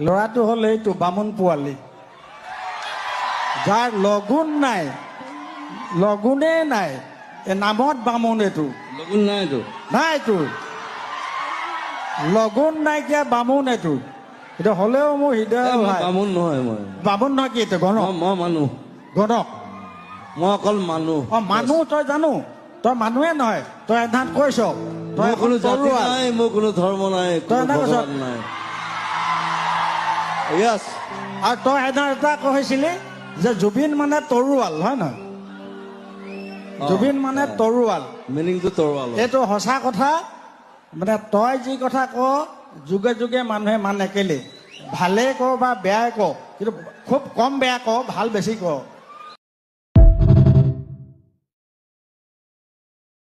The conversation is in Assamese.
ল'ৰাটো হ'ল এইটো বামুণ পোৱালি, যাৰ লগুণ নাই, লগুণেই নাই। এই নামত বামুণ, এইটো লগুণ নাইতো। নাইতো, লগুণ নাইকিয়া বামুণ এইটো। এতিয়া হ'লেও মোৰ হৃদয় ভাই। বামুণ নহয়, মই বামুণ নহয় কি এইটো? গণক? মই মানুহ, গণক? মই অকল মানুহ। অ মানুহ, তই জানো? তই মানুহে নহয়, তই এধাত কৈছ তই মোৰ কোনো জাতি তৰোৱাল। নাই, মোৰ কোনো ধৰ্ম নাই, তই কোনো এটা কৈছ। ভগৱান নাই। য়েছ। আৰু তই এধাত এটা কৈছিলি যে জুবিন মানে তৰোৱাল, হয় নহয়? জুবিন মানে তৰোৱাল, মিনিংটো তৰোৱাল। এইটো সঁচা কথা। মানে তই যি কথা ক যুগে যুগে মানুহে মানে কেলে, ভালেই ক বা বেয়াই ক, কিন্তু খুব কম বেয়া ক, ভাল বেছি ক।